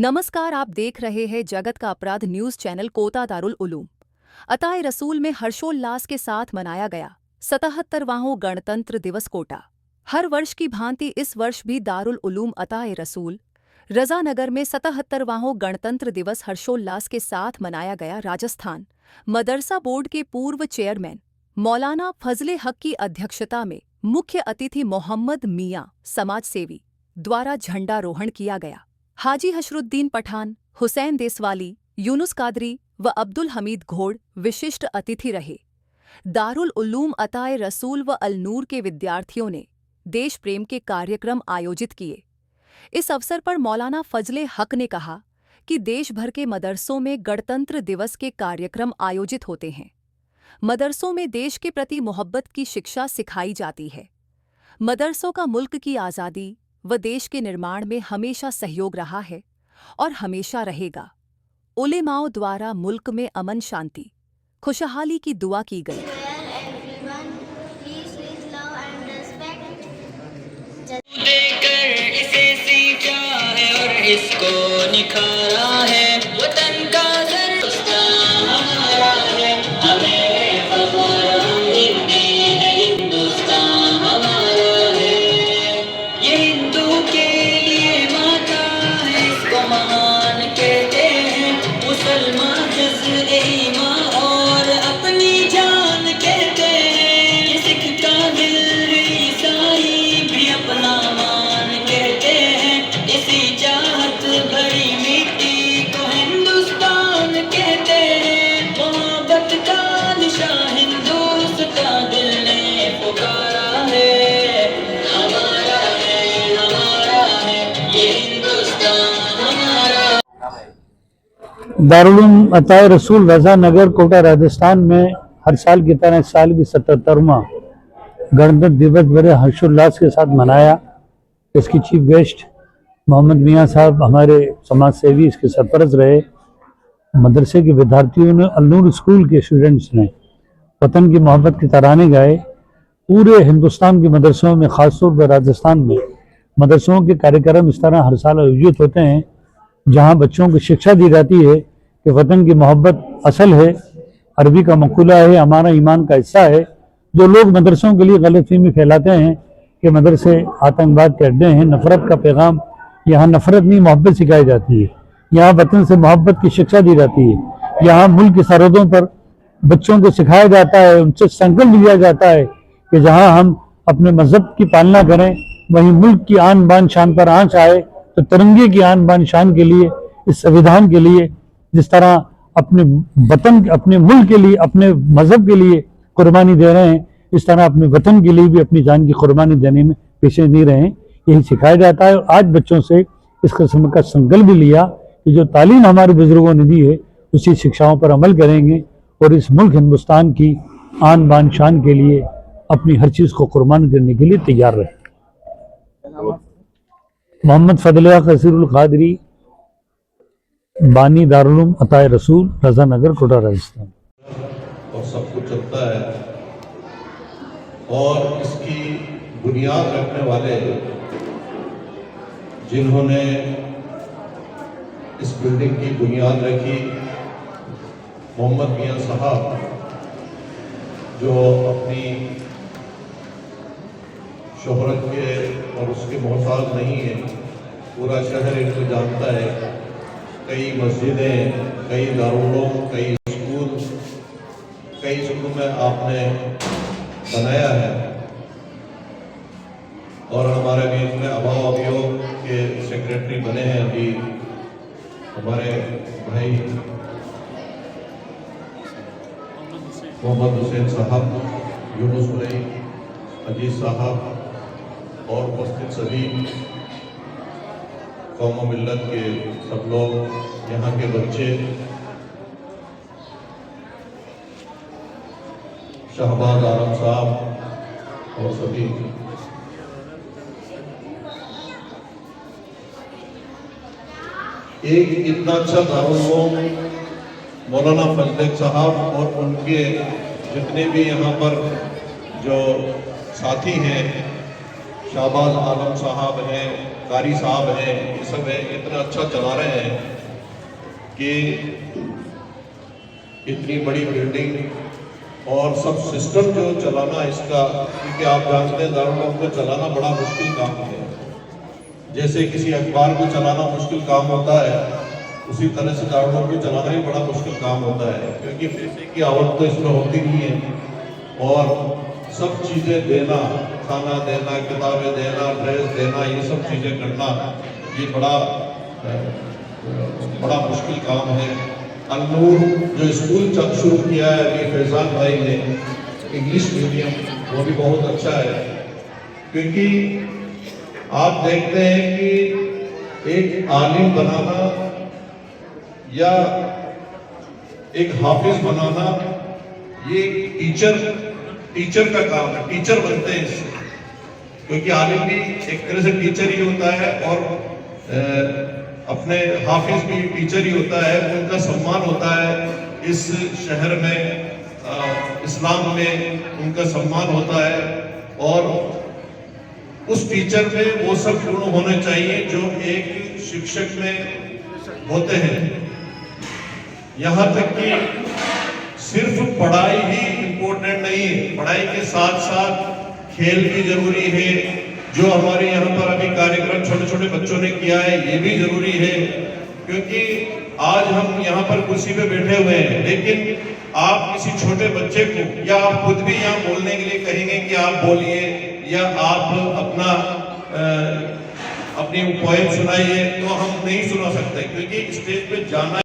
नमस्कार, आप देख रहे हैं जगत का अपराध न्यूज चैनल कोटा दारुल उलूम। अताए रसूल में हर्षोल्लास के साथ मनाया गया 77वां गणतंत्र दिवस कोटा। हर वर्ष की भांति इस वर्ष भी दारुल उलूम अताए रसूल रजानगर में 77वां गणतंत्र दिवस हर्षोल्लास के साथ मनाया गया। राजस्थान मदरसा बोर्ड के पूर्व चेयरमैन मौलाना फजले हक की अध्यक्षता में मुख्य अतिथि मोहम्मद मियां समाज सेवी द्वारा झंडारोहण किया गया। हाजी हशरुद्दीन पठान, हुसैन देसवाली, यूनुस कादरी व अब्दुल हमीद घोड़ विशिष्ट अतिथि रहे। दारुल उलूम अताए रसूल व अल नूर के विद्यार्थियों ने देश प्रेम के कार्यक्रम आयोजित किए। इस अवसर पर मौलाना फजले हक ने कहा कि देश भर के मदरसों में गणतंत्र दिवस के कार्यक्रम आयोजित होते हैं। मदरसों में देश के प्रति मोहब्बत की शिक्षा सिखाई जाती है। मदरसों का मुल्क की आज़ादी व देश के निर्माण में हमेशा सहयोग रहा है और हमेशा रहेगा। उलेमाओं द्वारा मुल्क में अमन शांति खुशहाली की दुआ की गई। देकर इसे सींचा है और इसको निखारा है, वतन का हिंदुस्तान हमारा है, हमें फख्र हिंदी है, हिंदुस्तान हमारा है। ये हिंदू के लिए माता है, इसको महान कहते हैं, मुसलमान जज़्बे ईमान और अपनी जान कहते हैं। ये सिख का दिल है, ईसाई भी अपना मान कहते हैं, इसी चाहत भरी मिट्टी को हिंदुस्तान कहते हैं। मोहब्बत का निशान हिंदुस्तान दिल ने पुकारा है, हमारा है ये हिंदुस्तान हमारा। दारुल उलूम अताए रसूल रजानगर कोटा राजस्थान में हर साल की तरह इस साल भी 77वां गणतंत्र दिवस बड़े हर्षोल्लास के साथ मनाया। इसकी चीफ गेस्ट मोहम्मद मियां साहब हमारे समाज सेवी इसके सरपरस्त रहे। मदरसे के विद्यार्थियों ने, अल नूर स्कूल के स्टूडेंट्स ने वतन की मोहब्बत के तराने गाए। पूरे हिंदुस्तान के मदरसों में, ख़ासतौर पर राजस्थान में मदरसों के कार्यक्रम इस तरह हर साल आयोजित होते हैं जहाँ बच्चों को शिक्षा दी जाती है कि वतन की मोहब्बत असल है। अरबी का मक़ूला है, हमारा ईमान का हिस्सा है। जो लोग मदरसों के लिए गलतफहमी फैलाते हैं कि मदरसे आतंकवाद के अड्डे हैं, नफ़रत का पैगाम, यहाँ नफ़रत नहीं मोहब्बत सिखाई जाती है। यहाँ वतन से मोहब्बत की शिक्षा दी जाती है। यहाँ मुल्क की सरहदों पर बच्चों को सिखाया जाता है, उनसे संकल्प लिया जाता है कि जहाँ हम अपने मज़हब की पालना करें वहीं मुल्क की आन बान शान पर आँच आए। तो तिरंगे की आन बान शान के लिए, इस संविधान के लिए जिस तरह अपने वतन, अपने मुल्क के लिए, अपने मजहब के लिए कुर्बानी दे रहे हैं, इस तरह अपने वतन के लिए भी अपनी जान की कुर्बानी देने में पीछे नहीं रहे। यही सिखाया जाता है। और आज बच्चों से इस किस्म का संकल्प भी लिया कि जो तालीम हमारे बुजुर्गों ने दी है उसी शिक्षाओं पर अमल करेंगे और इस मुल्क हिंदुस्तान की आन बान शान के लिए अपनी हर चीज़ को कुर्बान करने के लिए तैयार रहे। मोहम्मद फजले हक असीरुल कादरी, बानी दारुल उलूम अताए रसूल रजानगर कोटा राजस्थान। और सब कुछ चलता है और इसकी बुनियाद रखने वाले जिन्होंने इस बिल्डिंग की बुनियाद रखी, मोहम्मद मियां साहब, जो अपनी शोहरत के और उसके मोहताज नहीं है, पूरा शहर इनको जानता है। कई मस्जिदें, कई दारुल, कई स्कूल में आपने बनाया है और हमारे बीच में अभाव अभियोग के सेक्रेटरी बने हैं अभी हमारे भाई मोहम्मद हुसैन साहब, यूनुस भाई, अजीज साहब और उपस्थित सभी कौम मिल्लत के सब लोग, यहाँ के बच्चे, शहबाज आलम साहब और सभी। एक इतना अच्छा दारुल उलूम मौलाना फजले साहब और उनके जितने भी यहाँ पर जो साथी हैं, शाहबाज आलम साहब हैं, कारी साहब हैं, ये सब है, इतना अच्छा चला रहे हैं कि इतनी बड़ी बिल्डिंग और सब सिस्टम जो चलाना इसका, क्योंकि आप जानते हैं दारुल उलूम को चलाना बड़ा मुश्किल काम है। जैसे किसी अखबार को चलाना मुश्किल काम होता है, उसी तरह से दारुल उलूम को चलाना भी बड़ा मुश्किल काम होता है, क्योंकि पैसे की आवक तो इसमें होती नहीं है और सब चीज़ें देना, खाना देना, किताबें देना, ड्रेस देना, ये सब चीज़ें करना, ये बड़ा मुश्किल काम है। अनूर जो स्कूल शुरू किया है अभी फैजान भाई ने, इंग्लिश मीडियम, वो भी बहुत अच्छा है, क्योंकि आप देखते हैं कि एक आलिम बनाना या एक हाफिज बनाना, ये टीचर का काम है, टीचर बनते हैं इससे, क्योंकि आलिम भी एक तरह से टीचर ही होता है और अपने हाफिज भी टीचर ही होता है। उनका सम्मान होता है इस शहर में, इस्लाम में उनका सम्मान होता है और उस टीचर में वो सब गुण होने चाहिए जो एक शिक्षक में होते हैं। यहाँ तक कि सिर्फ पढ़ाई ही इम्पोर्टेंट नहीं है, पढ़ाई के साथ साथ खेल भी जरूरी है। जो हमारे यहाँ पर अभी कार्यक्रम छोटे छोटे बच्चों ने किया है, ये भी जरूरी है, क्योंकि आज हम यहाँ पर कुर्सी पे बैठे हुए हैं, लेकिन आप किसी छोटे बच्चे को या आप खुद भी यहाँ बोलने के लिए कहेंगे कि आप बोलिए या आप अपनी पोएम सुनाइए, तो हम नहीं सुना सकते, क्योंकि स्टेज पे जाना